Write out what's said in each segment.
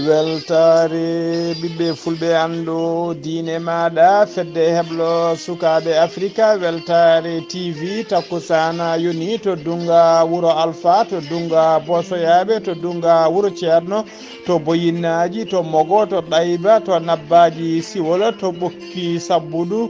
weltare ɓiɓɓe fulɓe andu diine maɗa fedde heblo sukaɓe africa weltare tv takkusana yoni to dunga wuuro alpha to dunga bosoyaɓe to dunga wuuro ceerno to boyinnaji to mogo to ɗayba to nabbaji siwola to ɓokki sabbudu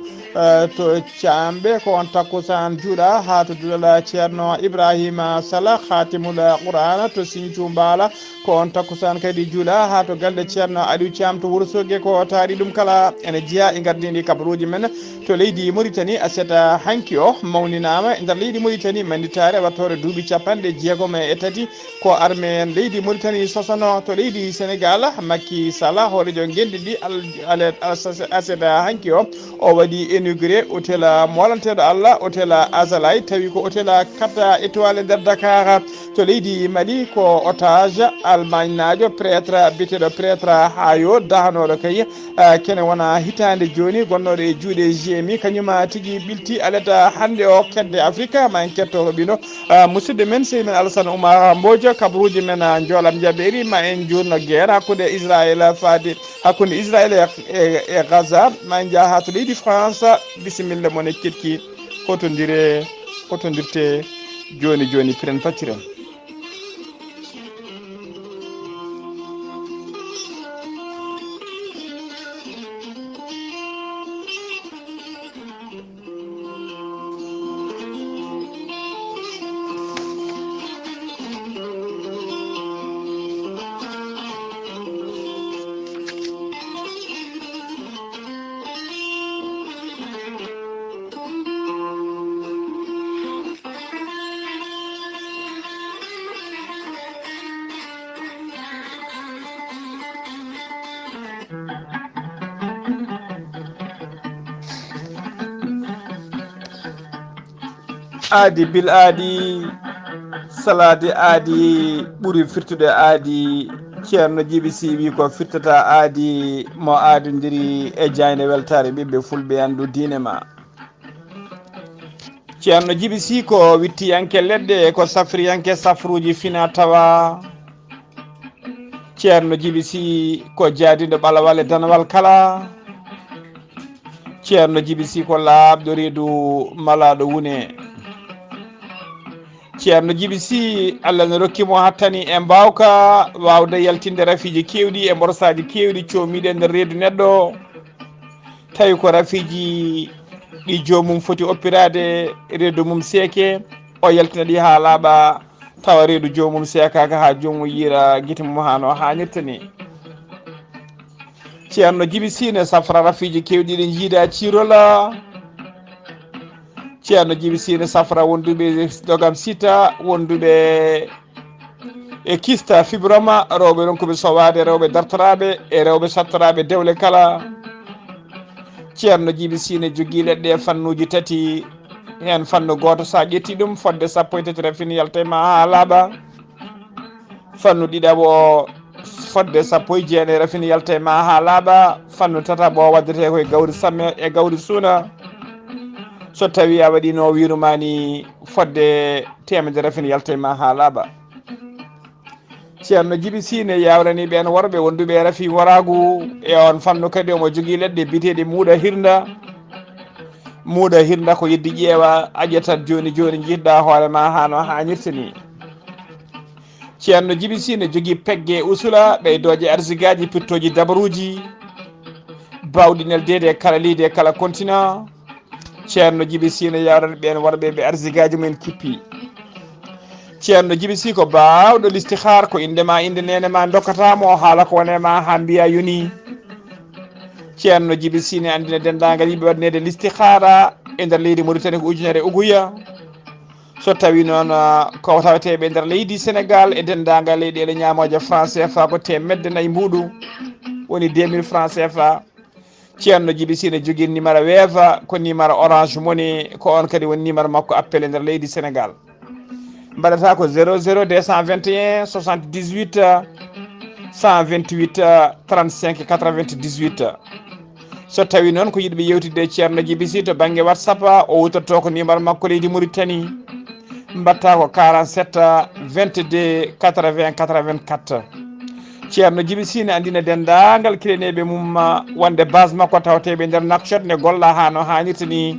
to camɓe ko on takkusan juuɗa ha to dulala ceerno ibrahima salah hatimula qur'ana to sinthiou mbala ko on takkusan kadi juuɗa ha to galle ceerno aliou thiam to Wourossogui ko taari ɗum kala ene jeeya e gardidi kabaruji men to leydi Mauritanie aseta hanki o mawninama e nder leydi Mauritanie manditare wattore duuɓi capanɗe jeegom e tati ko armée en leydi Mauritanie sosono to leydi Sénégal Macky Sall horejo guendi ɗi aseta hanki o waɗi inauguré hôtel molanteɗo Allah hôtel Azalay tawi ko hôtel 4 étoiles nder Dakar to leydi Mali ko otage Allemagne najo prêtre biteɗo prêtre hayo dahanoɗo kay kene wona hitande joni gonnoɗo e juuɗe GMI kañuma tigui ɓilti aleta hande o kedde Afrique ma en ketto ko ɓino musidɗo men sey men Alassane Oumar Mbodjo kabaruji men jolam jaɓeri ma en jurno guerre hakkude Israël fadi hakkude Israël e Gaza ma en jaa ha to leydi France bisimilla mon e ketki hotodirte joni joni piren pacciren aadi bil aadi salade aadi ɓuuri firtude aadi ceerno Djiby Sy wi ko firtata aadi mo aadodiri e jayde weltare ɓiɓɓe fulɓe andu diine ma ceerno Djiby Sy ko wittiyanke leɗɗe ko safriyanke safruji fina tawa ceerno Djiby Sy ko jaadiɗo ɓalawal e danawal kala ceerno Djiby Sy ko laaɓɗo reedu malaɗo wune ceerno Djiby Sy Allah ne rokkimo hattani e mbawka wawde yaltinde rafiji kewɗi e mborsaji kewɗi comiɗe nder reedu neɗɗo tawi ko rafiji ɗi jomum foti oppirade reedu mum seeke o yaltina ɗi ha laaɓa tawa reedu jomum seekaka ha jomum yiira guite mum ha no hannirta ni ceerno Djiby Sy ne safra rafiji kewɗi ɗi jiida cirola ceerno Djiby Sy ne safra wonduɓe dogam sita wonduɓe e kista fibroma rewɓe ronkuɓe sowade rewɓe dartoraɓe e rewɓe sattoraɓe dewle kala ceerno Djiby Sy ne jogui leɗɗe fannuji tati hen fannu goto sa ƴetti ɗum fodde 1 rafini yalta ma ha laaɓa fannu ɗiɗaɓo o fodde 19 rafini yalta ma ha laaɓa fannu tataɓo o waddete koye gawri samme e gawri suuna so tawi a waɗi no wirumani fodde 100 rafini yalta ma ha laaɓa ceerno Djiby Sy ne yawrani ɓen worɓe wonduɓe rafi waragu e on fannu kadi omo jogui leɗɗe biteɗe muuɗa hirda ko yeddi ƴeewa aƴatat joni joni jiɗɗa hoorema ha no hannirta ni ceerno Djiby Sy ne jogui pegge usula ɓeydoje arsigaji pittoji dabaruji bawɗi neldede kala leydi e kala continent ceerno Djiby Sy ne yawrani ɓen worɓe ɓe arsigaji mumen kippi ceerno Djiby Sy ko bawɗo listihar ko indema inde nenema dokkatamo haala ko wonema ha mbiya yoni ceerno Djiby Sy ne andina dendagal yimɓe waɗanede listihara e nder leydi Mauritanie ko ujunere uguya so tawi noon ko taweteɓe e nder leydi Sénégal e dendagal leyɗele ñamoje franc CFA ko temedde nayyi mbuɗu woni 2000 franc CFA ceerno Djiby Sy ne jogui numéro weeva ko numéro orange money ko on kadi woni numéro makko appel e nder leydi Sénégal mbaɗata ko 00 221 78 128 35 98 so tawi noon ko yiɗɓe yewtidde ceerno Djiby Sy to banggue WhatsApp o wutorto ko numéro makko leydi Mauritanie mbatta ko 47 22 80 84 ceerno Djiby Sy ne andina dendagal kileneɓe mum wonde base makko tawateɓe nder nakshot ne golla ha no hannirta ni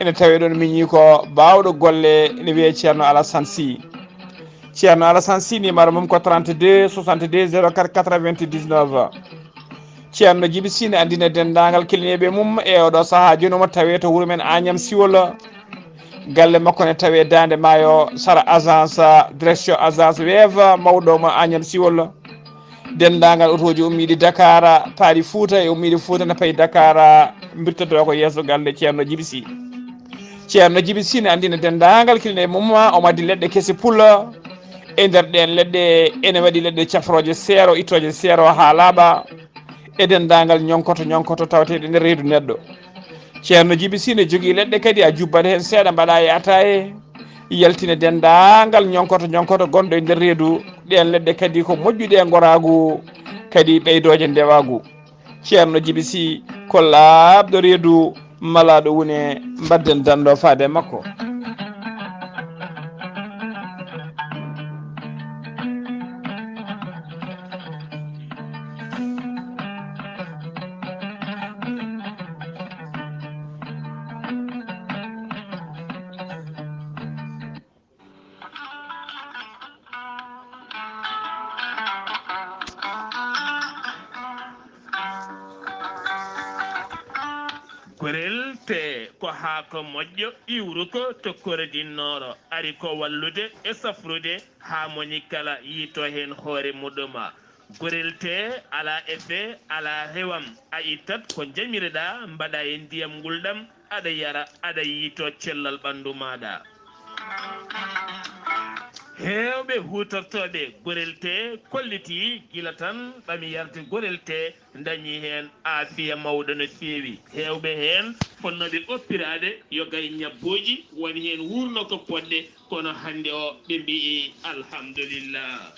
ene tawi ɗon miñi ko bawɗo golle ne wiye ceerno Alassane Sy. ceerno Alassane Sy numéro mum ko 32 62 04 99. ceerno Djiby Sy ne andina dendagal kilineɓe mum e oɗo saaha joni omo tawe to wuuro men Agname Siwol. galle makko ne tawe dande maayo sara agence direction agence weeva mawɗo mo Agname Siwol. dendagal otoji ummiɗi Dakar paari Fouta e ummiɗi Fouta ne payi Dakar birtoto ko yesso galle ceerno Djiby Sy. ceerno Djiby Sy ne andina dendagal kilineɓe mum omo addi leɗɗe kesi pulla e nder ɗen leɗɗe ene waɗi leɗɗe cafroje seero ittoje seero ha laaɓa e dendagal ñonkoto tawateɗe nder reedu neɗɗo. ceerno Djiby Sy ne jogui leɗɗe kadi a jubbat hen seeɗa mbaɗa e ataye yaltina dendagal ñonkoto gonɗo e nder reedu ɗen leɗɗe kadi ko moƴƴuɗe e goragu kadi ɓeydoje ndewagu. ceerno Djiby Sy ko labɗo reedu malaɗo wone mbadden danɗo faade makko. gorel te ko haako moƴƴo iwru ko tokkore dinnoro ari ko wallude e safrude ha moni kala yiito hen hoore muɗuma. gorel te ala effet ala hewam a ittat ko jamireɗa mbaɗa e ndiyam ngulɗam aɗa yara aɗa yiito cellal ɓandu maɗa. hewɓe hutortoɓe gorel te kolliti gila tan ɓami yarde gorel te dañi hen aafiya mawɗo no feewi. hewɓe hen fonnoɓe oppirade yogay ñabboji woni hen wurno ko poɗɗe kono hande o ɓe mbii alhamdulillah.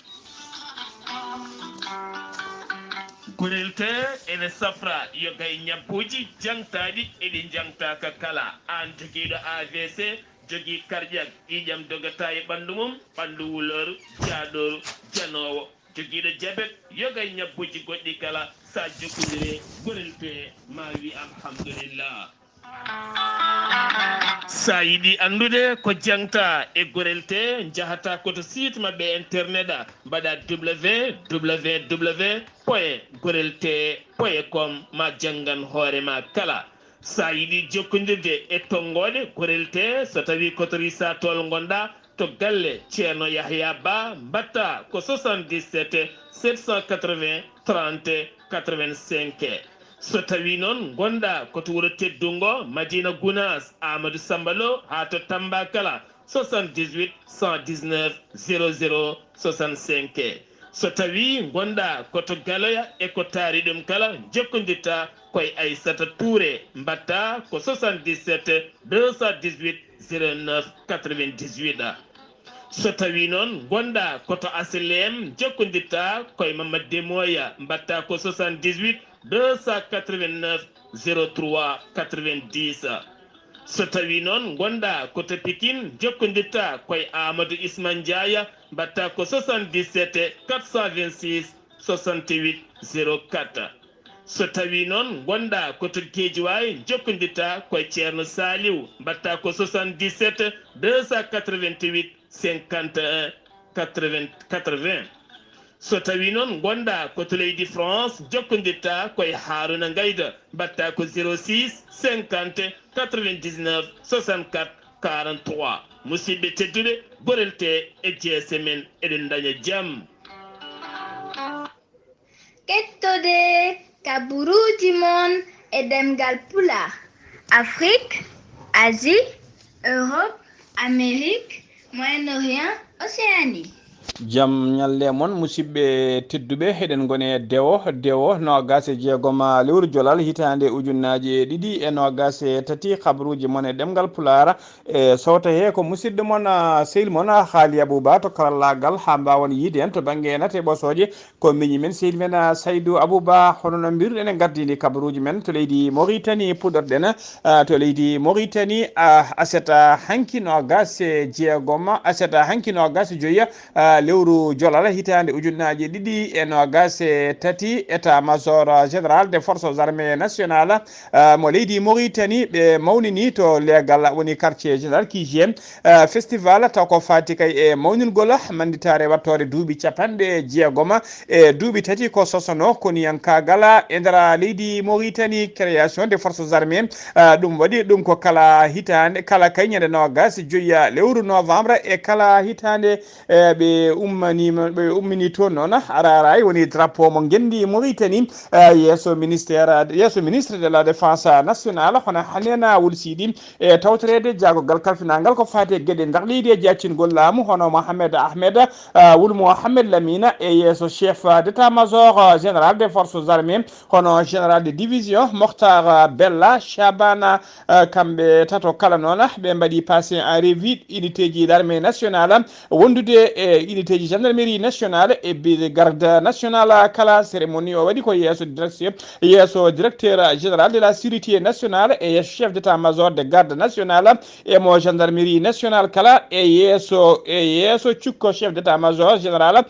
gorel te ene safra yogay ñabbuji jangtaɗi eɗi jangtaka kala an joguiɗo AVC jogui cardiaque ƴiƴam dogata e ɓandu mum ɓandu wulor jaaɗoru janowo joguiɗo diabète yogay ñabbuji goɗɗi kala sa jokkodire gorel te ma wi alhamdulillah. sa yiɗi andude ko jangta e gorel te jahata koto site mabɓe internet a mbaɗa www.gorelte.com ma janggan hoorema kala. sa yiɗi jokkodirde e tonggode gorel te so tawi kotori sa tol gonɗa to galle ceerno Yahya Ba mbatta ko 77 780 30 85. so tawi noon gonɗa koto wuuro teddungo Madina Gounas Amadou Sambalo ha to Tamba kala 78 119 00 65. so tawi gonɗa koto Galoya e ko taari ɗum kala jokkodirta koye Aissata Touré mbatta ko 77 218 09 98. so tawi noon gonɗa koto Aslem jokkodirta koye Mamadou Demoya mbatta ko 78 289 03 90. so tawi noon gonɗa koto Pikine jokkodirta koye Amadou Isman Ndiaya mbatta ko 77 426 68 04. so tawi noon gonɗa koto Guédiawaye jokkodirta koye ceerno Saliou mbatta ko 77 288 51 80. so tawi noon gonɗa koto leydi France jokkodirta koye Harouna Gayda mbatta ko 06 50 99 64 43. musidɓe tedduɓe gorel te e jeese men eɗen daña jaam. kettode kaburuji mon e ɗemngal pulaar. Afrique, Asie, Europe, Amérique, Moyen-Orient, Océanie. jaam ñalle moon musidɓe tedduɓe heɗen gone dewo nogas e jeegom lewru jolal hitande ujunnaji ɗiɗi e nogas e tati kabaruji moon e ɗemgal pulara e sowta he ko musidɗo moon sehil moon Ghalii Abuu to karallagal ha mbawon yiide hen to banggue nate ɓosoje ko miñi men sehil men Saydou Abou hono no mbirɗen e gardidi kabaruji men to leydi Mauritanie puɗorɗen to leydi Mauritanie aseta hanki nogas e jeegom aseta hanki nogas e joyiya lewru jolal hitande ujunnaji ɗiɗi e nogas e tati état major général des forces armées nationales mo leydi Mauritanie ɓe mawnini to leegal woni quartier général kijiem festival taw ko fati kay e mawningol manditare wattore duuɓi capanɗe jeegoma e duuɓi tati ko sosono koniyankagal e nder leydi Mauritanie création des forces armées ɗum waɗi ɗum ko kala hitande kala kay ñande nogas joyiya lewru novembre e kala hitande ɓe ummini toon noon araray woni drapeau mo gendi Mauritanie yeeso ministre de la défense nationale hono hanena wulsiɗi e tawtorede jaagogal kalfinangal ko fati gueɗe nder leydi e jaccingol laamu hono Mohamed Ahmed wul Mohamed Lamina e yeeso chef d'état major général des forces armées hono général de division Mokhtar Bella Chabana kamɓe tato kala noon ɓe mbaɗi passé en revue unité ji l'armée nationale wondude e unité ji gendarmerie nationale e garde nationale kala cérémonie o waɗi ko yeeso directeur général de la sécurité nationale et chef d'état major de garde nationale et mo gendarmerie nationale kala e yeeso cukko chef d'état major général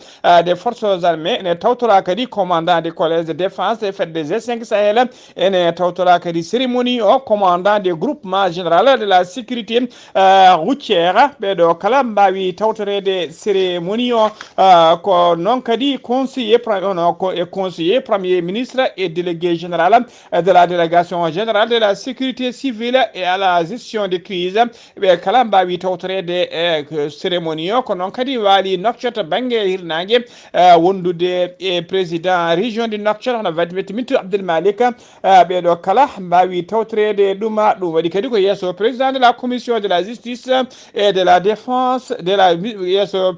des forces armées ene tawtora kadi commandant des collèges de défense et fête des G5 Sahel ene tawtora kadi cérémonie o commandant des groupements général de la sécurité routière ɓeɗo kala mbawi tawtorede cérémonie o ko noon kadi conseiller premier ministre et délégué général de la délégation générale de la sécurité civile et à la gestion des crises ɓe kala mbawi tawtorede cérémonie o ko noon kadi waali Nouakchott banggue hirnague wondude e président région du Nouakchott hono Wade Abdel Malik ɓeɗo kala mbawi tawtorede ɗum waɗi kadi ko yeeso président de la commission de la justice et de la défense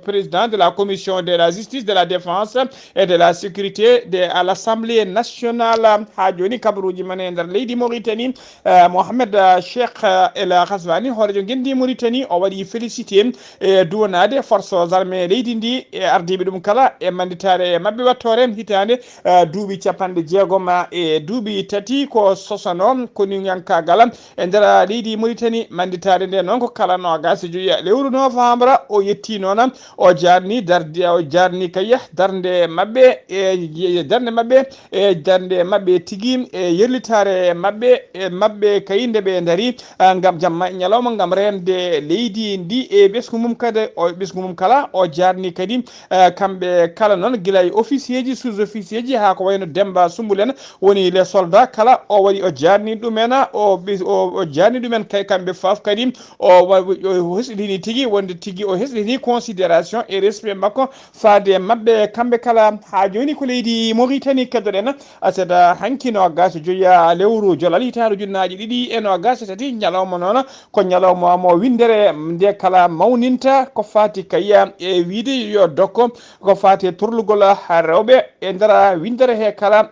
président de la commission de la justice de la défense et de la sécurité à l'Assemblée nationale ha joni kabaruji men e nder leydi Mauritanie Mohamed Cheikh El Ghazouani horejo gendi Mauritanie o waɗi félicité e duwanade forces armées leydi ndi e ardiɓe ɗum kala e manditare mabɓe wattore hitande duuɓi capanɗe jeegoma e duuɓi tati ko sosono koniyankagal e nder leydi Mauritanie manditare nde noon ko kala nogas joyiya lewru novembre o yetti noon o jarni kayya darde mabɓe tigui e yerlitare mabɓe kayinde ɓe daari gam jamma ñalawma gam rende leydi ndi e ɓesgu mum kala o jarni kadi kamɓe kala noon guilay officier ji sous officier ji ha ko wayno Demba Sumbulen woni les soldats kala o waɗi o jarni ɗumen o jarni ɗumen kay kamɓe faf kadi o hesɗini tigui wonde tigui o hesɗini considération et respect makko faade mabɓe kamɓe kala ha joni ko leydi Mauritanie keddoɗen aseɗa hankino gas joyiya lewru jolal hitaru junnaji ɗiɗi e nogas tati ñalawma noon ko ñalawma mo windere nde kala mawninta ko fati kayya e wiide yo dokko ko fati torlugol rewɓe e nder windere he kala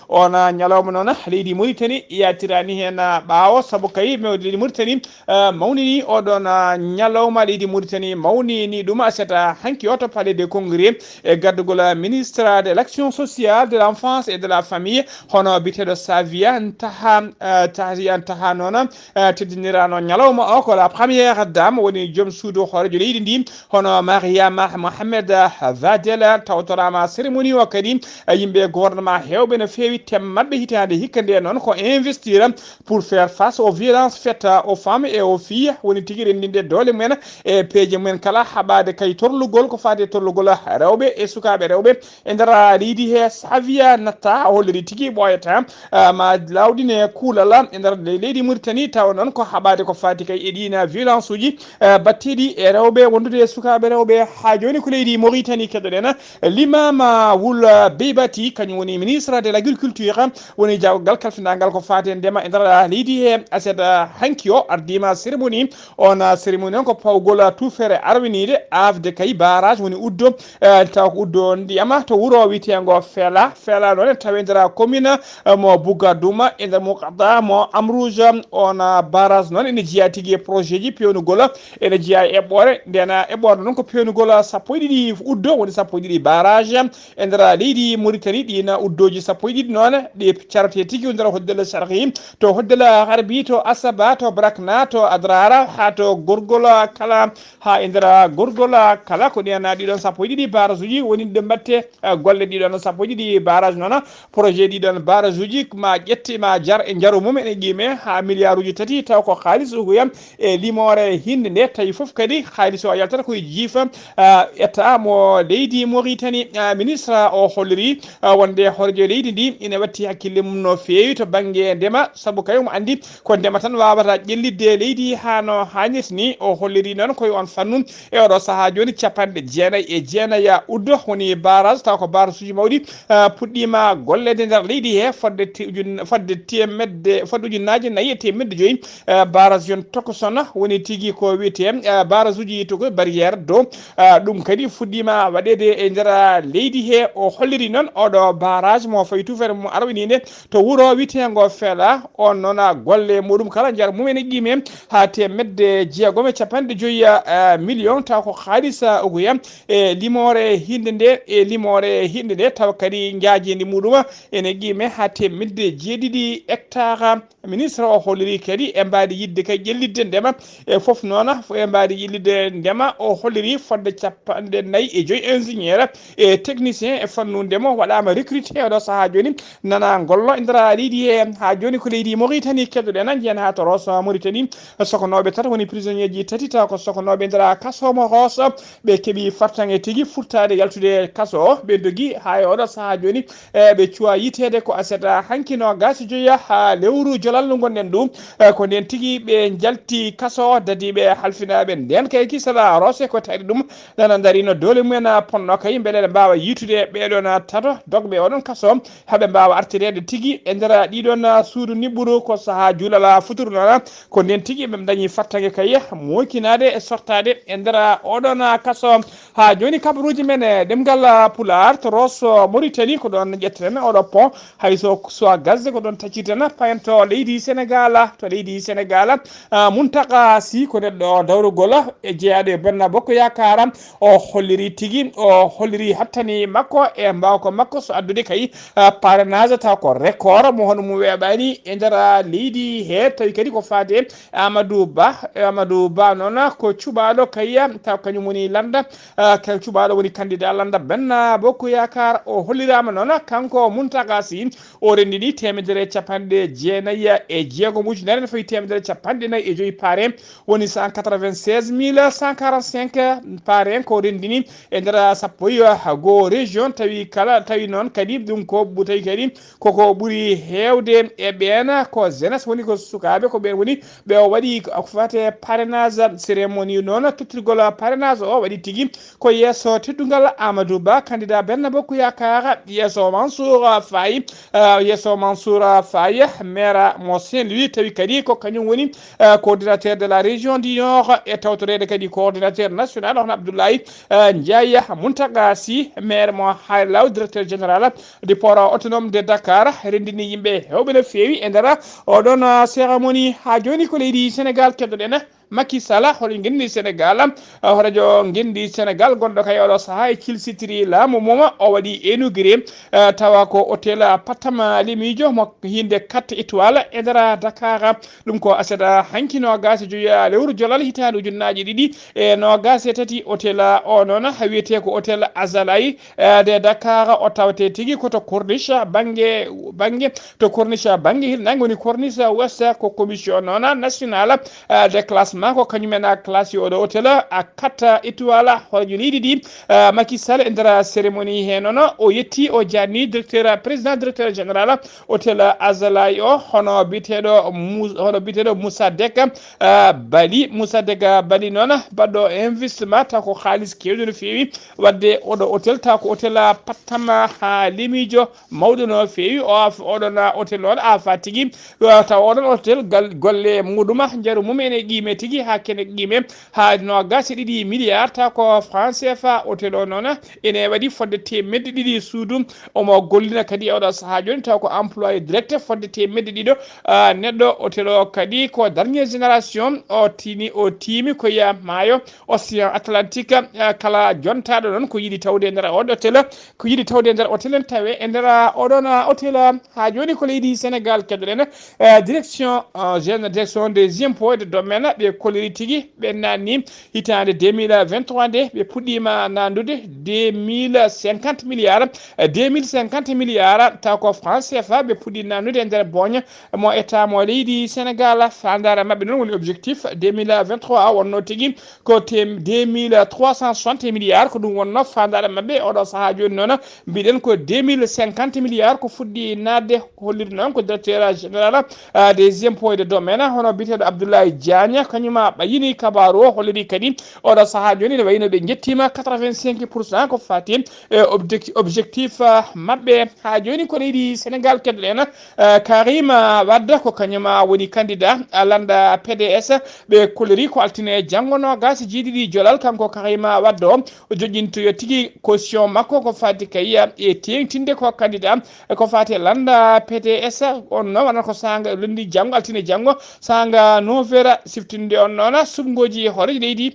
ona ñalawma noon leydi Mauritanie yatirani hen ɓaawo saabu kay leydi Mauritanie mawnini oɗon ñalawma leydi Mauritanie mawnini ɗum aseta hanki o to palais des congrès e gaddugol ministre de l'action sociale de l'enfance et de la famille hono biteɗo Savia Ntaha noon teddinirano ñalawma o ko la première dame woni joom suudu horejo leydi ndi hono Mariama Mohamed Vadel tawtorama cérémonie o kadi yimɓe gouvernement hewɓe no fewi temmaɓe hitande hikka nde noon ko investir pour faire face aux violences faites aux femmes et aux filles woni tigui rendinde dole mumen e peeje mumen kala haɓade kay torlugol ko fate torlugol rewɓe e sukaɓe rewɓe e nder leydi he Savia natta holliri tigui ɓoyata ma lawɗine kuulal e nder leydi Mauritanie tawa noon ko haɓade ko fati kay e ɗina violence uji batteɗi e rewɓe wondude e sukaɓe rewɓe ha joni ko leydi Mauritanie keddoɗen Limama Wul Beybati kañum woni ministre de l'agriculture woni jawgal kalfinangal ko fate ndema e nder leydi he aseɗa hanki o ardima cérémonie on cérémonie on ko pawgol tufere arwinide avde kay barrage woni uddo taw ko uddo ndiyama to wuuro witego feela noon tawi nder commune mo Bougadouma e nder Moukada mo Amrouge on barrage noon ene jiya tigui projet ji pewnugol ene jiya eɓɓore ndena eɓɓore noon ko pewnugol sappo e ɗiɗi uddo woni sappo e ɗiɗi barrage e nder leydi Mauritanie ɗina uddoji sappo e ɗiɗi noon ɗi carate tigui nder hoddele sarhi to hoddele harbi to Asaba to Brakna to Adrara ha to gorgol kala ha e nder gorgol kala ko ɗen ɗiɗon sappo e ɗiɗi barrage uji woni ɗe mbatte golle ɗiɗon sappo e ɗiɗi barrage noon projet ɗiɗon barrage uji ma ƴetti ma jar e jaaru mum ene qime ha milliard uji tati taw ko halis ugoyam e limore hinde nde tawi foof kadi halis o yaltata koye jiifa état mo leydi Mauritanie ministre o holliri wonde horjo leydi ndi ina watti hakkille mum no feewi to banggue ndema saabu kay mo andi ko ndema tan wawata ƴellidde leydi hano hannirta ni o holliri noon koye on fannu e oɗo saaha joni capanɗe jeenayyi uddo woni barrage taw ko barrage uji mawɗi puɗɗima gollede nder leydi he fodde ujunnaje 4 e temedde 5 barrage yon Tokoson woni tigui ko wiyete barrage uji to koye barriére dow ɗum kadi fuɗɗima waɗede e nder leydi he o holliri noon oɗo barrage mo fayi tufere mum arwininde to wuuro witeego Fela on noon golle muɗum kala jar mumen e qime ha temedde 6.5 million taw ko haalisa ogoyam e limore hinde nde taw kadi jaajidi muɗum ene qime ha temedde 7 hectare ministre o holliri kadi e mbadi yidde kay ƴellidde ndema e foof noon e mbadi ƴellidde ndema o holliri fodde 45 ingénieur e technicien e fannu ndemo waɗama recruté oɗo saaha joni nana gollo e nder leydi he ha joni ko leydi Mauritanie keddoɗen jeen ha to Rosso Mauritanie sokonoɓe tata woni prisonnier ji tati taw ko sokonoɓe nder kasomo Rosso ɓe keeɓi fartange tigui futtade yaltude kaso ɓe dogui ha e oɗo saaha joni ɓe cuwa yitede ko aseta hankino gasi joya ha lewru jolal gonɗen ɗum ko nden tigui ɓe jalti kaso dadiɓe halfinaɓe nden kay kisala Rosso ko tawi ɗum nana darino dole mumen ponno kay beele mbawa yitude ɓeɗon tato dogɓe oɗon kaso haaɓe mbawa artirede tigui e nder ɗiɗon suudu niɓɓuru ko saaha juulala futuru noon ko nden tigui ɓe dañi fattangue kay moykinade e sortade e nder oɗon kaso ha joni kabaruji men ɗemgal pulaar to Rosso Mauritanie ko ɗon ƴetteten oɗo pont hayso soit gazde ko ɗon tacciten payen to leydi Sénégal Muntaka Sy ko neɗɗo dawrugol e jeeyaɗo e Benno Bokk Yakaar o holliri tigui o holliri hattani makko e mbawko makko so addude kay parrainage taw ko record mo hono mum weeɓani e nder leydi he tawi kadi ko faade Amadou Ba noon ko cuɓaɗo kay taw kañum woni landa ka cuɓaɗo woni candidat landa Benno Bokk Yakaar o hollirama noon kanko Muntaka Sy o rendini 996 ujunere ne fayi 945 pare woni 196.145 pare ko rendini e nder sappo go région tawi noon kadi ɗum ko tawi kadi koko ɓuuri hewde e ɓen ko jeunesse woni ko sukaɓe ko ɓen woni ɓe o waɗi ko fate parrainage cérémonie noon tottirgol parrainage o waɗi tigui ko yesso teddugal Amadou Ba candidat Benno Bokk Yakaar yesso Mansour Faye maire mo Saint-Louis tawi kadi ko kañum woni coordinateur de la région du Nord e tawtorede kadi coordinateur national hono Abdoulaye Ndiaye Muntaka Sy maire mo Haylaw directeur général du port autonome de Dakar rendini yimɓe hewɓe no fewi e nder oɗon cérémonie ha joni ko leydi Sénégal keddoɗen Macky Sall hoɗo gendi Sénégal horadio gendi Sénégal gonɗo kay oɗo saaha e cilsitiri laamu mum o waɗi inauguré tawa ko hôtel Patama Limijo mo hinde 4 étoiles e nder Dakar ɗum ko aseda hankino gasi joya lewru jolal hitande ujunnaje 2 hôtel o noon wiyete ko hôtel Azalay de Dakar o tawte tigui koto corniche banggue to corniche banggue hirnangue woni corniche ouest ko commission noon national de classement ko kañumen classe oɗo hôtel a 4 étoiles hojo leydi ɗi Macky Sall e nder cérémonie he noon o yetti o janni président directeur général hôtel Azalay o hono biteɗo Moussa Dek Bali noon baɗɗo investissement taw ko halis kewɗo no fewi wadde oɗo hôtel taw ko hôtel Patama ha Limijo mawɗo no fewi oɗon hôtel on a fa tigui taw oɗon hôtel golle muɗum jaru mum ene qime tigui ha kene qime ha 22 milliards taw ko franc CFA hôtel o noon ene waɗi fodde temedde 2 suudu omo gollina kadi oɗo saaha joni taw ko employé direct fodde temedde 2 neɗɗo hôtel o kadi ko dernière génération o tiimi ko ya maayo océan Atlantique kala jontaɗo noon ko yiɗi tawde nder oɗo hôtel en tawe e nder oɗon hôtel ha joni ko leydi Sénégal keddoɗen direction des impôts et de domaine ɓe koliri tigi ɓe nanni hitande 2023 nde ɓe puɗɗima nandude 2050 milliards 2050 milliards taw ko France CFA ɓe puɗɗi nandude e nder boña mo état mo leydi Sénégal fandare mabɓe noon woni objectif 2023 wonno tigui ko 2360 milliards ko ɗum wonno fandare mabɓe oɗo saaha joni noon mbiɗen ko 2050 milliards ko fuɗɗi nadde holliri noon ko directeur général des impôts et de domaine hono biteɗo Abdoulaye Diagne kañuma ɓayini kabaru o holliri kadi oɗo saaha joni ne wayno ɓe jettima 85% ko fati objectif mabɓe ha joni ko leydi Sénégal keddoɗen Karim Wade ko kañuma woni candidat landa PDS ɓe kolori ko altine janggo nogas jiiɗiɗi jolal kanko Karim Wade o joƴintoyo tigui caution makko ko fati kayya e tengtinde ko candidat ko fati landa PDS on noon wonata ko sanga lundi janggo altine janggo sanga 9h siftinde on noon subgoji hoore leydi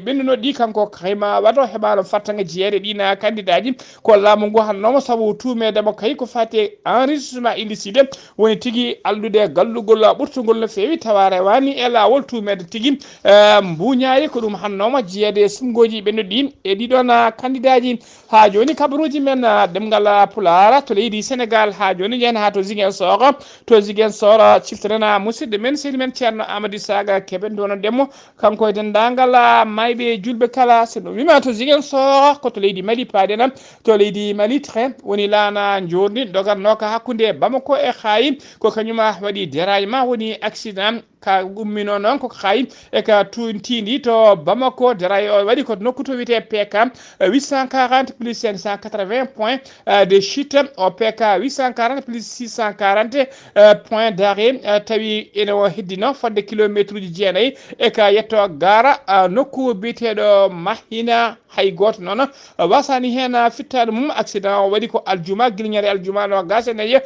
ɓennuno ɗi kanko Karim Wade o heɓano fattanga jeere ɗina candidat ji ko laamu ngu hannoma saabu tumedemo kay ko fati enregistrement illicite woni tigui allude gallugol ɓurtugol no fewi tawa rewani e lawol tumede tigui mbuñayi ko ɗum hannoma jeeyede sumgoji ɓennuɗi ɗi e ɗiɗon candidat ji ha joni kabaruji men ɗemngal pulaar to leydi Sénégal ha joni jen ha to Ziguinchor ciftorena musidɗo men seydi men ceerno Amadou Saga keɓen dono ndemo kanko e dendagal mayɓe julɓe kala so ɗum wima to Ziguinchor ko to leydi Mali paɗena to leydi Mali train woni laana jordi dogatnoka hakkude Bamako e Hayi ko kañuma waɗi déraillement woni accident ka ummino noon koko hayi e ka tindi to Bamako déraille o waɗi ko nokku to wiyete PK 840 plus 580 points de chute o PK 840 plus 640 points d'arrêt tawi ene o heddino fodde kilométre uji jeenayyi e ka yetto gara nokku biteɗo Mahina hay goto noon wasani hen fittade mum accident o waɗi ko aljuma guilñere aljuma no gase nayi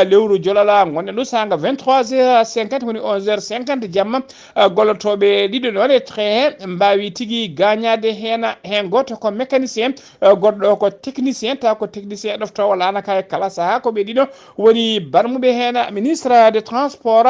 lewru jolala gonɗen ɗo sanga 23h50 woni 11h50 jamma gollotoɓe ɗiɗo noon e train mbawi tigui gagnade hen goto ko mécanicien goɗɗo ko technicien taw ko technicien ɗoftowo lanaka e kala saaha koɓe ɗiɗo woni barmuɓe hen ministre des transport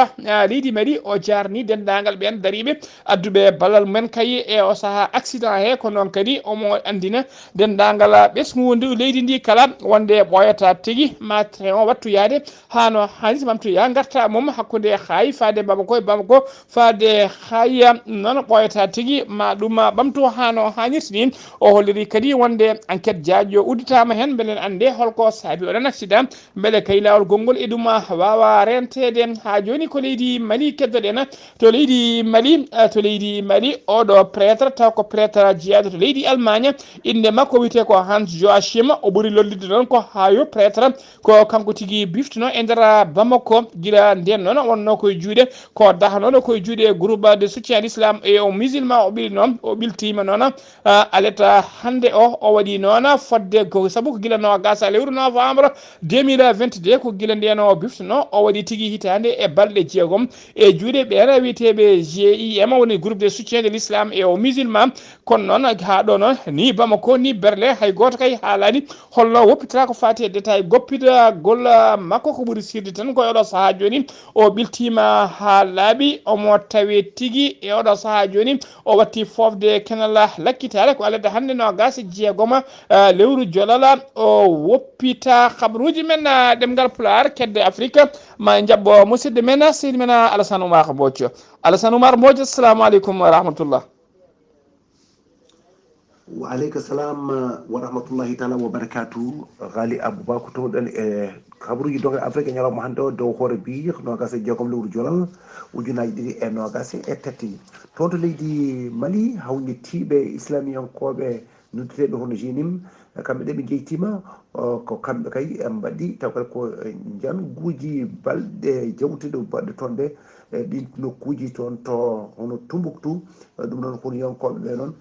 leydi Mali o jarni dendagal ɓen dariɓe adduɓe ballal mumen kay e o saaha accident he ko noon kadi omo andina dendagal ɓesgudu leydi ndi kala wonde ɓoyata tigui ma train o wattu yaade hano hanniti mamtu ya garta mum hakkude Hayi fade Bamako fade Hayi noon ɓoyata tigui ma ɗum ɓamtu hano hannirta ni o holliri kadi wonde enquête jaajo udditama hen beelen ande holko saabi oɗon accident beele kay lawol gongol e ɗum wawa rentede ha joni ko leydi Mali keddoɗen to leydi Mali oɗo prêtre taw ko prêtre jeeyade to leydi Allemagne inde makko wiyete ko Hans Joachim o ɓuuri lollide noon ko hayo prêtre ko kanko tigui biftuno e nder Bamako guila nden noon wonno koye juuɗe ko dahanoɗo koye juuɗe groupe de soutien à l'islam et aux musulmans o ɓili noon o ɓiltima noon aleta hande o waɗi noon fodde ko saabu ko guila nogas lewru novembre 2022 ko guila nden o biftuno o waɗi tigui hitande e balɗe jeegom e juuɗe ɓen wiyeteɓe GIM woni groupe de soutien de l'islam et aux musulmans kono noon ha ɗo noon ni Bamako ni Berlin hay goto kay haalani holno woppitata ko fati e détail goppitagol makko ko ɓuuri sirde tan ko oɗo saaha joni o ɓiltima ha laaɓi omo tawe tigui e oɗo saaha joni o watti fofde kenal lakkitare ko alede hande nogas jeegoma lewru jolala o woppita habaruji men ɗemgal pulaar kedde Afrique ma jabbo musidɗo men seydi men Alassane Oumar Mbodj assalamu aleykum wa rahmatullah. Waaleykum salam wa rahmatullahi taala wa barakatuh. Ghalii Abuu ko tawɗen e kabaruji dongal Afrique ñalawma hande o dow hoore-biir nogas e jeegom lewru jolal ujunaji ɗiɗi e nogas e tati toon to leydi Mali hawnittiɓe islamiyankoɓe nodduteɓe hono jinim kamɓe ɗe ɓe jeytima ko kamɓe kay mbaɗi taw kadi ko janguji balɗe jawtuɗe baɗɗe toon ɗe ɗin nokkuji toon to hono Tumbuktu ɗum noon kono yonkoɓe ɓe noon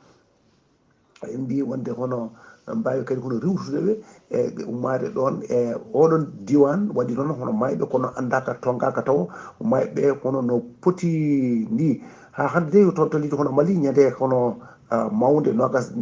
en mbi wonde hono mbawi kadi hono rewtudeɓe e ummade ɗon e oɗon diwan waɗi noon hono mayɓe kono andaka tongaka taw mayɓe hono no poti ni ha hande de toon to leydi hono Mali ñande hono mawde nogas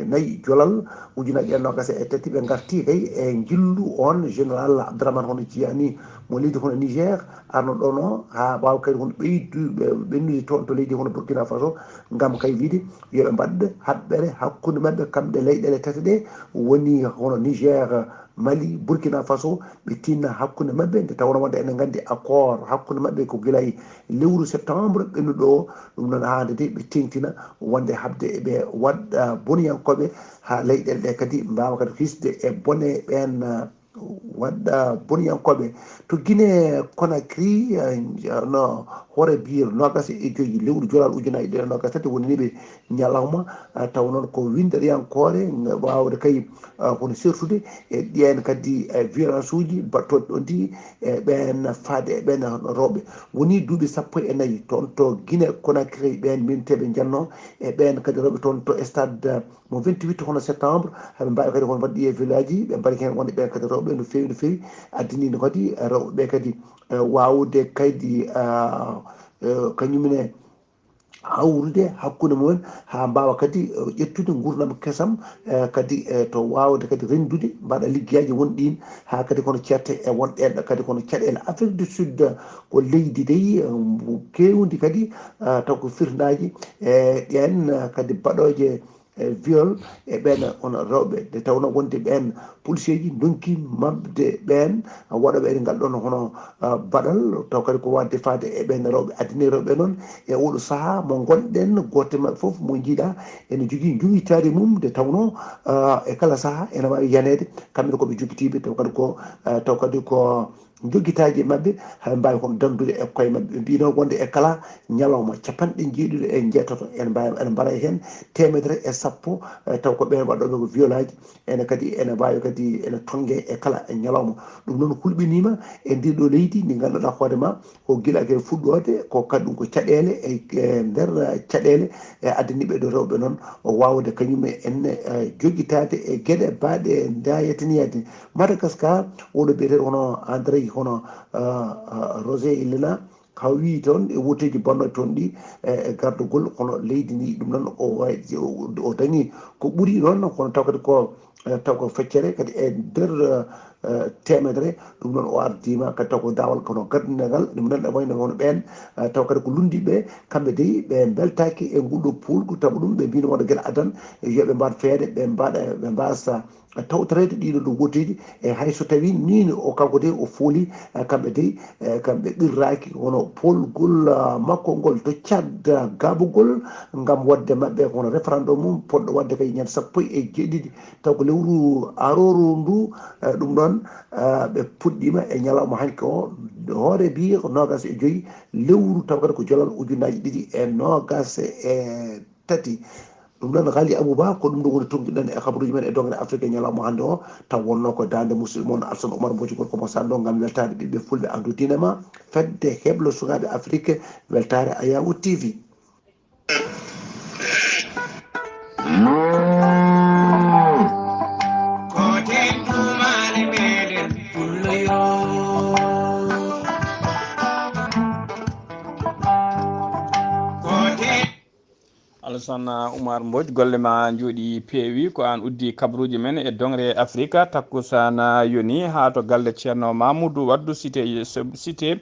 nayi jolal ujunaji ɗiɗi nogas e tati ɓe garti kay e jillu on général Abdourahmane hono jiyani mo leydi hono Niger arno ɗono ha wawa kadi hono ɓennude toon to leydi hono Burkina Faso gam kay wiide yoɓe mbadde haɓɓere hakkude mabɓe kamɓe leyɗele tati ɗe woni hono Niger Mali Burkina Faso ɓe tinna hakkude mabɓe nde tawno wonde enen gandi accord hakkude mabɓe ko guilay lewru septembre ɓennuɗo o ɗum noon hande de ɓe tengtina wonde habde ɓe waɗɗa boniyankoɓe ha leyɗele ɗe kadi mbawa kadi hisde e bone ɓen waɗɗa boniyankoɓe to Guinée Conakry no hoyre-biir nogas e joyi lewru jolal ujunaji ɗiɗi nogas tati woni niɓe ñalawma taw noon ko winderiyankore wawde kay hono sertude e ɗen kadi violence uji battoɗe ɗo ndi e ɓen faade e ɓen rewɓe woni duuɓi 14 toon to Guinée Conakry ɓen minteɓe janno e ɓen kadi rewɓe toon to stade mo 28 hono septembre haɓe mbawi kadi hono waɗɗi e village ji ɓe mbaɗi hen wonde ɓen kadi rewɓe no fewi no fewi addinino kadi rewɓeɓe kadi wawde kaydi kañumne hawrude hakkude mumen ha mbawa kadi ƴettude gurdam kesam kadi to wawde kadi rendude mbaɗa liggueyaji wonɗin ha kadi kono certe e wonɗen kadi kono caɗele Afrique du Sud ko leydi dey kewdi kadi taw ko firdaji e ɗen kadi baɗoje viol e ɓen hono rewɓe nde tawno wonde ɓen policier ji donki mabde ɓen waɗoɓe e ngal ɗon hono baɗal taw kadi ko wadde fade e ɓen rewɓe addini rewɓe noon e oɗo saaha mo gonɗen goto mabɓe foof mo jiiɗa ene jogui jogitade mum nde tawno e kala saaha ene wawi yanede kamɓe koɓe joguitiɓe taw kadi ko joguitaji mabɓe haɓe mbawi kono dandude e koye mabɓe ɓe mbino wonde e kala ñalawma capanɗe jeeɗiɗo e jeetoto ene mbaɗa hen 110 taw ko ɓen waɗoɓe ko viol aji ene kadi ene mbawi kadi ene tonggue e kala ñalawma ɗum noon hulɓinima e ndiɗo leydi ndi ganduɗa hoorema ko guiɗake fuɗɗode ko kadi ɗum ko caɗele e nder caɗele e addaniɓe ɗo rewɓe noon wawde kañume enne joguitade e gueɗe baɗe dayatiniyade Madagascar oɗo biyeteɗo hono André hono Rosé Illena ha wi toon e woteji bonnoɗe toon ɗi e gardugol hono leydi ndi ɗum noon o dañi ko ɓuuri noon kono taw kadi ko feccere kadi e nder temedere ɗum noon o ardima kadi taw ko dawal kono gardinagal ɗum noon ɗe wayno hono ɓen taw kadi ko lundiɓe kamɓe dey ɓe beltaki e nguɗo pulgu tawa ɗum ɓe mbino wonde gueɗe adan yoɓe mbaɗ feede ɓe mbasa tawtorede ɗiɗo ɗo woteji e hayso tawi ni o kanko de o fooli kamɓe dey kamɓe ɓirraki hono polgol makko ngol to cadda gabugol gam wadde mabɓe hono référendum mum poɗɗo wadde kay ñande 17 taw ko lewru aroru ndu ɗum ɗon ɓe puɗɗima e ñalawma hanki o hoyre-biir nogas e joyyi lewru taw kadi ko jolal ujunaji ɗiɗi e nogas e tati ɗum noon Ghalii Abuu ko ɗum ɗo woni tonguiɗen e habaruji men e dongre Afrique ñalawma hannde o taw wonno ko dande musidɗo moon Alassane Oumar Mbodji gorko mo sanɗo gam weltade ɓiɓɓe fulɓe andu dinema fedde heblo sukaɓe Afrique weltare Ayawu TV. Alassane Oumar Mbodji golle ma jooɗi peewi ko an uddi kabaruji men e dongre Afrique takkusana yoni ha to galle ceerno Mamoudou Waddou cité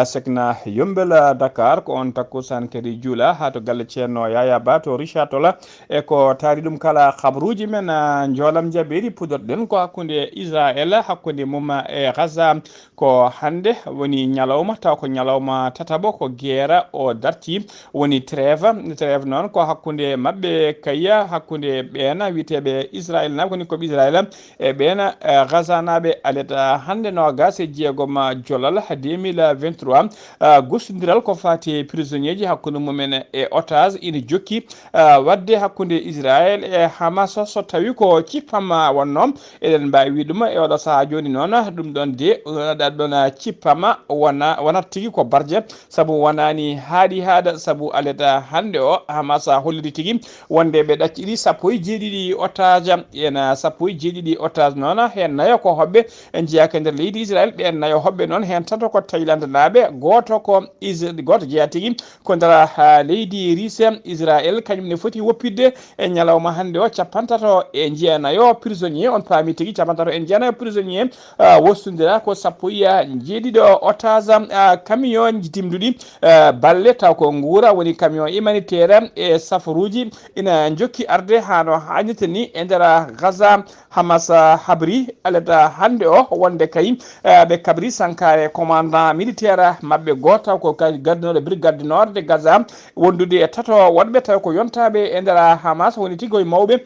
Sekna Yombel Dakar ko on takkusan kadi juula ha to galle ceerno Yaya Ba to Richard Tolla e ko taari ɗum kala kabaruji men joolam jaɓɓiri puɗorɗen ko hakkude Israël hakkude mum e Gaza ko hande woni ñalawma taw ko ñalawma tataɓo ko guerre o darti woni trêve noon ko hakkude mabɓe kayya hakkude ɓeena witeɓe Israël naɓe koni koɓe Israël e ɓeena Gaza naɓe aleta hande nogas e jeegom jolal 2023 gostodiral ko fati prisonnier ji hakkude mumen e otage ina jokki wadde hakkude Israël e Hamas so tawi ko cippama wonno eɗen mbawi wi ɗum e oɗo saaha joni noon ɗum ɗon de ɗon cippama wonat tigui ko barje saabu wonani haaɗi haada saabu aleta hande o Hamas holliri tigi wonde ɓe ɗacciri 17 otage ena 17 otage noon hen nayo ko hoɓɓe en jeyaka nder leydi Israël ɓen nayo hoɓɓe noon hen tato ko Thaïlande naaɓe goto ko goto jeeya tigui ko nder leydi Russie Israël kañumne foti woppidde e ñalawma hande o 50 e jeenayo prisonnier on paami tigui 50 en jeenayo prisonnier wostodira ko 17 otage camion timduɗi balle taw ko nguura woni camion humanitaire e safaruji ina jokki arde hano hannirta ni e nder Gaza Hamas habri alata hande o wonde kay ɓe kabri sankare commandant militaire mabɓe goto ko gardinoɗo brigade nord de Gaza wondude e tato wonɓe taw ko yontaɓe e nder Hamas woni tiggoye mawɓe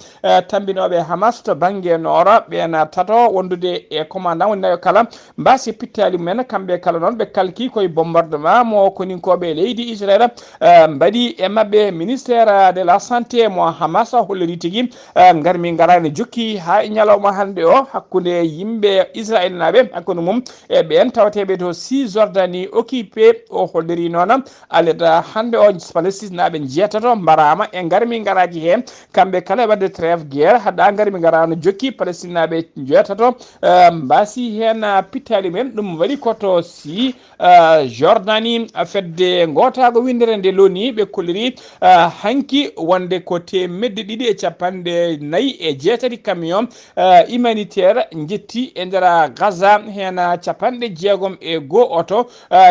tambinoɓe Hamas to banggue nord ɓen tato wondude e commandant woni nayo kala mbasi pittali mumen kamɓe kala noon ɓe kalki koye bombardement mo koninkoɓe leydi Israël mbaɗi e mabɓe ministére de la santé mo Hamas holliri tigui garmi garani jokki ha e ñalawma hande o hakkude yimɓe Israël naɓe hakkude mum e ɓen tawateɓe to Cisjordanie occupé o holliri noon aleda hande o Palestine naɓe jeetato mbarama e garmi garaji hen kamɓe kala wadde trêve guerre haɗa garmi garano jokki Palestine naɓe jeetato mbasi hen pittali men ɗum waɗi koto si Jordanie fedde gotago windere nde loni ɓe kolliri hanki wonde ko temedde ɗiɗi e capanɗe nayyi e jeetati camion humanitaire jetti e nder Gaza hen capanɗe jeegom e goo oto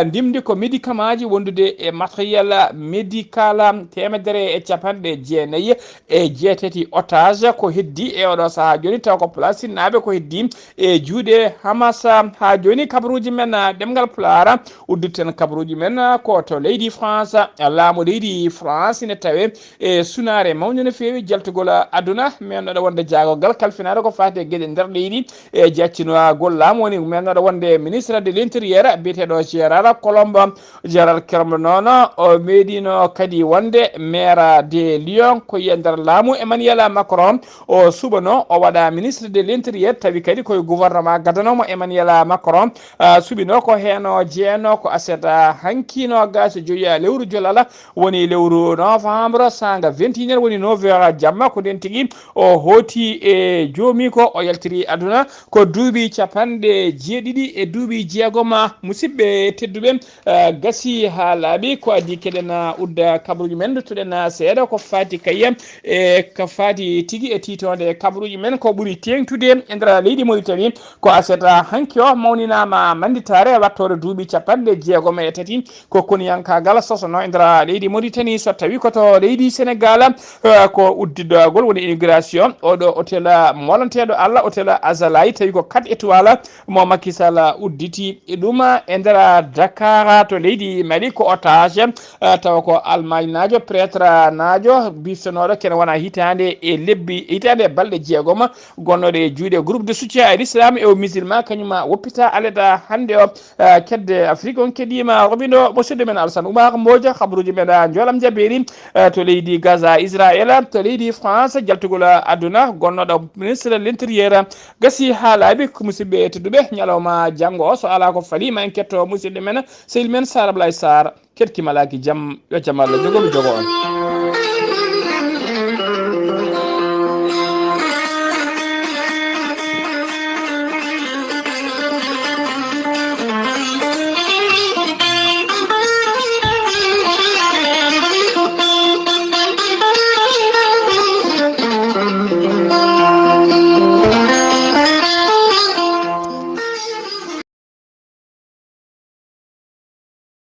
ndimdi ko médicament ji wondude e matériel médical temedere e capanɗe jeenayyi e jeetati otage ko heddi e oɗo saaha joni taw ko Palestine naɓe ko heddi e juuɗe Hamas ha joni kabaruji men ɗemngal pulaar udditen kabaruji men ko to leydi France laamu leydi France ne tawe e sunare mawde no fewi jaltugol aduna men ɗo wonde jaagogal kalfinade ko fati e gueɗe nder leydi e jaccinogol laamu woni men ɗo wonde ministre de l'intérieur biyeteɗo Gérard Colombe Gérard Colombe noon o meeɗino kadi wonde maire de Lyon ko yiye nder laamu Emmanuel Macron o suɓano o waɗa ministre de l'intérieur tawi kadi koye gouvernement gadanomo Emmanuel Macron suɓino ko heno jeeno ko aseta hankino gasi joyi lewru jolal woni lewru novembre sanga 21 woni 9h jamma ko den tigui o hooti e joomi ko o yaltiri aduna ko duuɓi capanɗe jeeɗiɗi e duuɓi jeegoma musidɓe tedduɓe gasi ha laaɓi ko adi keɗen udda kabaruji men duttuɗen seeɗa ko fati kayya e ko fati tigui e titode kabaruji men ko ɓuuri tengtude e nder leydi Mauritanie ko aseta hanki o mawninama manditare wattore duuɓi capanɗe jeegom e tati ko koniyankagal sosono e nder leydi Mauritanie so tawi koto leydi Sénégal ko uddidogol woni immigration oɗo hôtel molanteɗo Allah hôtel Azalaï tawi ko 4 étoiles mo Macky Sall udditi e ɗum e nder Dakar to leydi Mali ko otage tawa ko Allemagne najo prêtre najo bisonoɗo kene wona hitande e lebbi hitande balɗe jeegom gonnoɗo e juuɗe groupe de soutien à l'islam et aux musulmans kañuma woppita aleda hande o kedde Afrique on keɗima robindo musidɗo men Alassane Oumar Mbodja habaruji men jolam jaɓeri to leydi Gaza Israël to leydi France jaltugol aduna gonnoɗo ministre de l'intérieur gasi ha laaɓi ko musidɓe tedduɓe ñalawma janggo o so ala ko falima en ketto musidɗo men sehil men Sara Blay Sarr ketkimalaki jaam yo jaam Allah jogol jogo on.